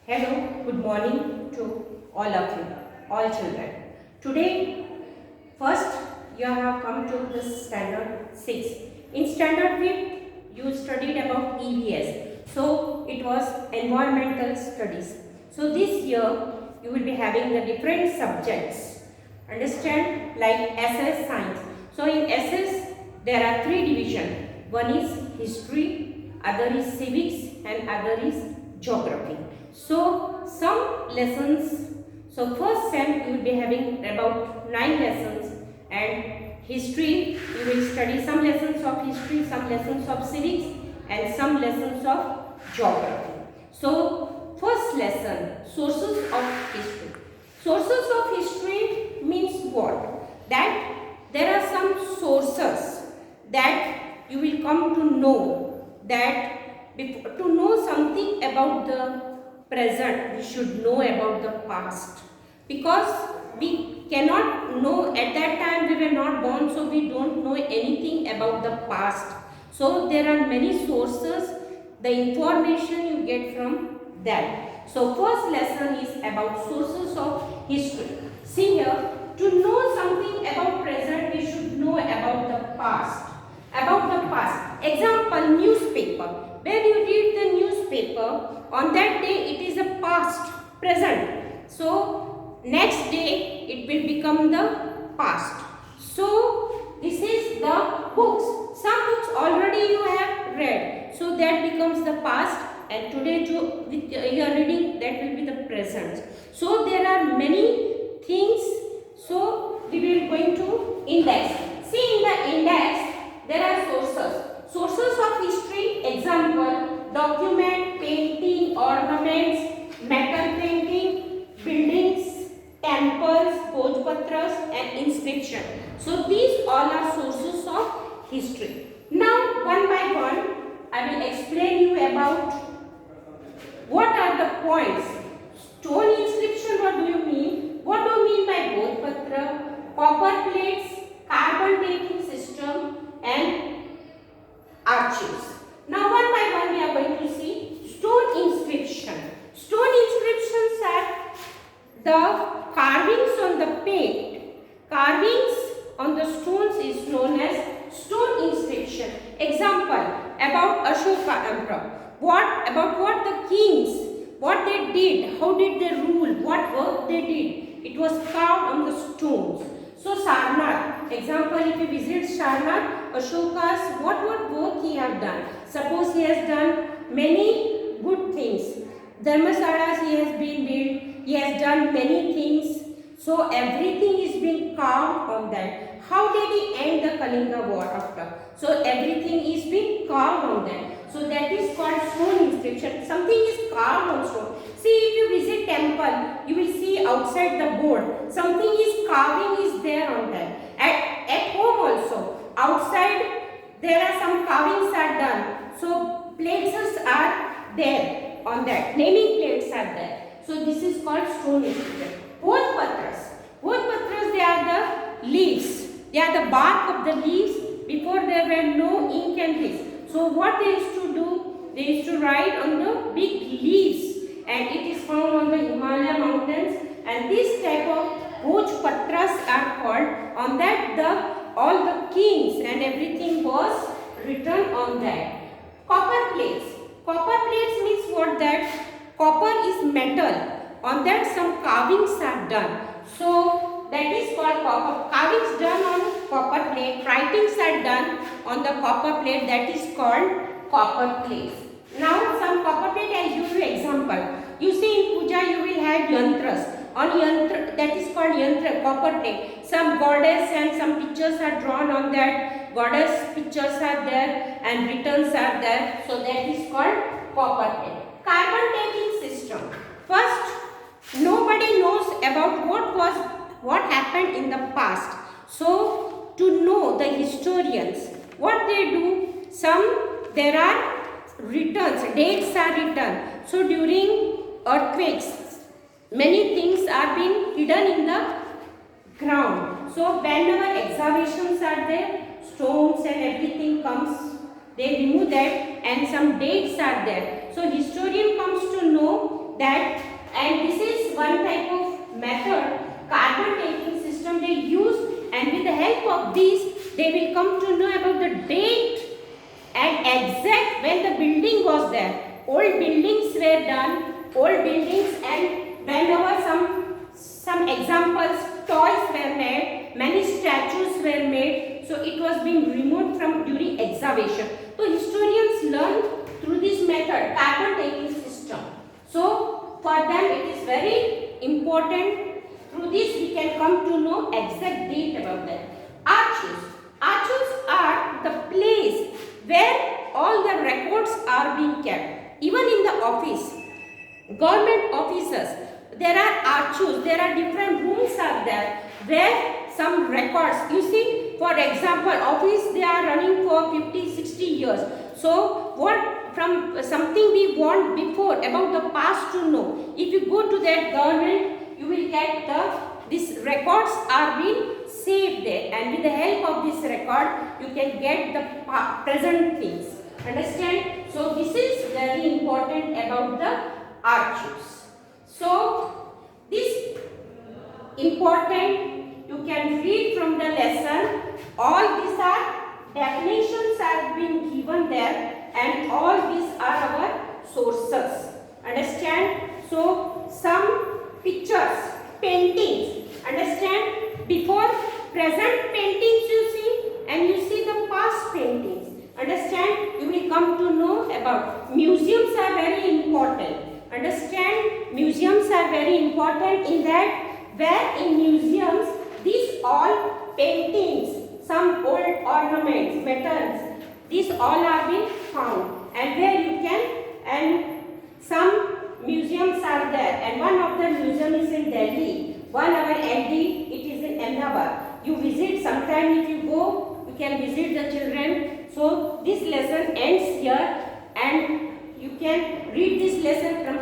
Hello, good morning to all of you, all children. Today, first you have come to this standard 6. In standard 5, you studied about EVS. So, it was environmental studies. So, this year, you will be having the different subjects. Understand? Like SS science. So, in SS, there are 3 divisions. One is history, other is civics and other is geography. So, some lessons, so first sem you will be having about 9 lessons, and history you will study some lessons of history, some lessons of civics and some lessons of geography. So, first lesson, sources of history. Sources of history means what? That there are some sources that you will come to know, that to know something about the present, we should know about the past, because we cannot know, at that time we were not born, so we don't know anything about the past. So there are many sources, the information you get from that. So first lesson is about sources of history. See here, to know something about present, we should know about the past. About the past. Example, newspaper. When you read the newspaper, on that day it is a past, present. So, next day it will become the past. So, this is the books. Some books already you have read. So, that becomes the past, and today you are reading, that will be the present. So, there are many things. So, we will going to index. See, in the index, there are sources. Sources of history, example, document, painting, ornaments, metal painting, buildings, temples, bhojpatras and inscription. So these all are sources of history. Now one by one I will explain you about what are the points. Stone inscription, what do you mean? What do you mean by bhojpatra? Copper plates, carbon dating system and archives. Now one by one we are going to see stone inscription. Stone inscriptions are the carvings on the paint. Carvings on the stones is known as stone inscription. Example, about Ashoka Emperor. What the kings, what they did, how did they rule, what work they did. It was carved on the stones. So Sarnath, example, if you visit Sarnath, Ashoka's what work he have done. Suppose he has done many good things. Dharmasalas he has been built, he has done many things. So everything is being carved on that. How did he end the Kalinga war after? So everything is being carved on that. So that is called stone inscription. Something is carved on stone. See, if you visit temple, you will see outside the board, something is carving is there on that. At home also, outside there are some carvings are done. So places are there on that. Naming plates are there. So this is called stone inscription. Bhojpatras. Bhojpatras, they are the leaves. They are the bark of the leaves. Before there were no ink and this. So what they used to do? They used to write on the big leaves, and it is found on the Himalaya mountains, and this type of bhojpatras are called. On that all the kings and everything was written on that. Copper plates. Copper plates means what? That copper is metal. On that some carvings are done. So that is called copper. Carvings done on copper plate. Writings are done on the copper plate. That is called copper plates. Now some copper plate, I give you example. You see in puja you will have yantras. On yantra, that is called yantra, copper plate. Some goddess and some pictures are drawn on that. Goddess pictures are there and written are there. So that is called copper plate. Carbon dating system. First, nobody knows about what happened in the past. So to know, the historians, what they do, there are returns, dates are written. So during earthquakes, many things are being hidden in the ground. So whenever excavations are there, stones and everything comes, they remove that, and some dates are there. So historian comes to know that, and this is one type of method, carbon dating system they use, and with the help of this they will come to know about the date and exact when the building was there. Old buildings were done, old buildings, and whenever some examples, toys were made, many statues were made, so it was being removed from during excavation. So historians learn through this method, carbon dating system. So for them it is very important. Through this we can come to know exact date about that. Archives. Archives are the place where all the records are being kept. Even in the office, government offices, there are archives, there are different rooms are there where some records, you see, for example, office they are running for 50, 60 years. So what from something we want before about the past to know, if you go to that government, you will get these records are being saved there, and with the help of this record you can get the present things. Understand? So this is very important about the archives. So this important, you can read from the lesson. All these are definitions are being given there, and all these are our sources. Understand? So some pictures, paintings. Understand? Before present paintings you see, and you see the past paintings. Understand? You will come to know about museums are very important. Understand? Museums are very important in that where in museums these all paintings, some old ornaments, metals, these all are being found, and where you can, and some museums are there, and one of the museum is in Delhi, one our LD, it is in Ahmedabad. You visit sometime, if you go, you can visit the children. So this lesson ends here, and you can read this lesson from